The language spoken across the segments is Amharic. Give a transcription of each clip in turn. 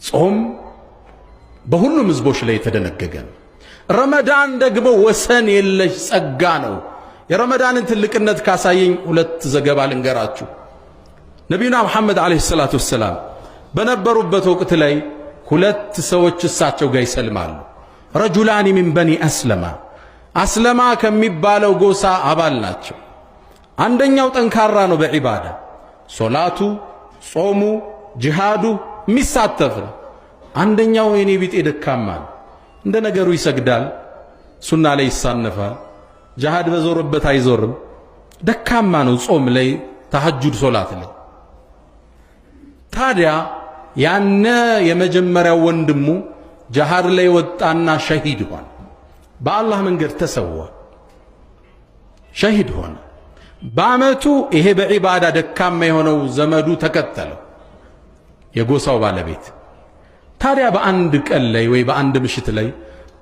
ጾም በሁሉም ህዝቦች ላይ የተደነገገ ነው። ረመዳን ደግሞ ወሰን የለሽ ጸጋ ነው። የረመዳንን ትልቅነት ካሳየኝ ሁለት ዘገባ ልንገራችሁ። ነቢዩና መሐመድ አለይሂ ሰላቱ ወሰላም በነበሩበት ወቅት ላይ ሁለት ሰዎች እሳቸው ጋር ይሰልማሉ። ረጁላኒ ሚን በኒ አስለማ፣ አስለማ ከሚባለው ጎሳ አባል ናቸው። አንደኛው ጠንካራ ነው በዒባዳ ሶላቱ፣ ጾሙ፣ ጂሃዱ የሚሳተፍ ነው። አንደኛው የኔ ቢጤ ደካማ ነው። እንደ ነገሩ ይሰግዳል፣ ሱና ላይ ይሳነፋል፣ ጂሃድ በዞረበት አይዞርም። ደካማ ነው ጾም ላይ፣ ተሐጁድ ሶላት ላይ። ታዲያ ያነ የመጀመሪያው ወንድሙ ጂሃድ ላይ ወጣና ሸሂድ ሆነ። በአላህ መንገድ ተሰዋ፣ ሸሂድ ሆነ። በአመቱ ይሄ በዒባዳ ደካማ የሆነው ዘመዱ ተከተለው፣ የጎሳው ባለቤት። ታዲያ በአንድ ቀን ላይ ወይ በአንድ ምሽት ላይ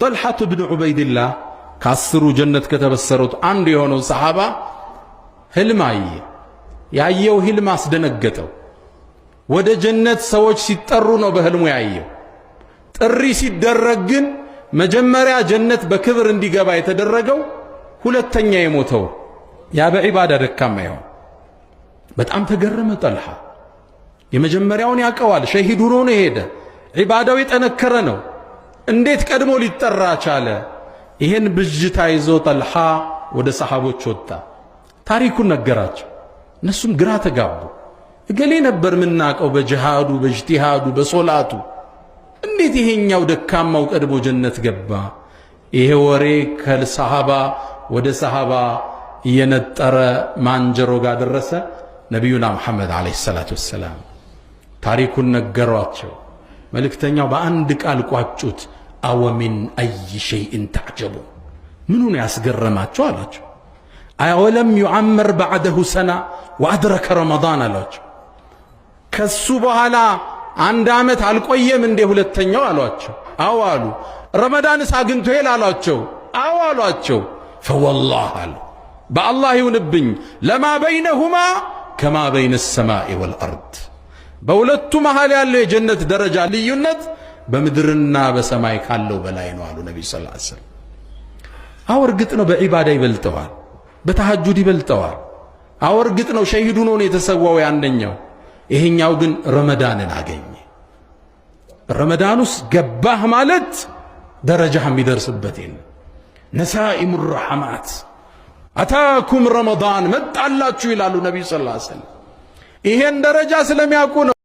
ጠልሐቱ ብን ዑበይድላህ ከአስሩ ጀነት ከተበሰሩት አንዱ የሆነው ሰሓባ ህልም አየ። ያየው ህልም አስደነገጠው። ወደ ጀነት ሰዎች ሲጠሩ ነው በህልሙ ያየው። ጥሪ ሲደረግ ግን መጀመሪያ ጀነት በክብር እንዲገባ የተደረገው ሁለተኛ የሞተው ያ በዒባዳ ደካማ ይሆን። በጣም ተገረመ ጠልሐ። የመጀመሪያውን ያቀዋል፣ ሸሂድ ሆኖ ነው የሄደ፣ ዒባዳው የጠነከረ ነው። እንዴት ቀድሞ ሊጠራ ቻለ? ይሄን ብጅታ ይዞ ጠልሐ ወደ ሰሓቦች ወጣ፣ ታሪኩን ነገራቸው። እነሱም ግራ ተጋቡ። እገሌ ነበር ምናቀው በጂሃዱ በእጅቲሃዱ በሶላቱ፣ እንዴት ይሄኛው ደካማው ቀድሞ ጀነት ገባ? ይሄ ወሬ ከሰሃባ ወደ ሰሃባ እየነጠረ ማንጀሮ ጋር ደረሰ። ነቢዩና መሐመድ አለይሂ ሰላቱ ወሰላም ታሪኩን ነገሯቸው። መልእክተኛው በአንድ ቃል ቋጩት። አወሚን አይ ሸይእን ተዕጀቡ፣ ምኑን ያስገረማቸው አላቸው። አወለም ዩዓመር ባዕደሁ ሰና ወአድረከ ረመዳን አሏቸው። ከሱ በኋላ አንድ ዓመት አልቆየም እንዴ ሁለተኛው አሏቸው። አዎ አሉ። ረመዳንስ አግኝቶ ይል አሏቸው። አዎ አሏቸው። ፈወላህ አሉ፣ በአላህ ይሁንብኝ፣ ለማ በይነሁማ ከማ በይነ ሰማኢ ወልአርድ፣ በሁለቱ መሃል ያለው የጀነት ደረጃ ልዩነት በምድርና በሰማይ ካለው በላይ ነው አሉ ነቢዩ ሰለላሁ ዐለይሂ ወሰለም። አዎ እርግጥ ነው በዒባዳ ይበልጠዋል፣ በተሐጁድ ይበልጠዋል። አዎ እርግጥ ነው ሸሂድ ሆኖ ነው የተሰዋው ያንደኛው። ይሄኛው ግን ረመዳንን አገኘ። ረመዳን ውስጥ ገባህ ማለት ደረጃህ የሚደርስበት የለም። ነሳኢሙ ረሐማት አታኩም ረመዳን መጣላችሁ ይላሉ ነቢዩ ሰለላሁ ዐለይሂ ወሰለም። ይሄን ደረጃ ስለሚያውቁ ነው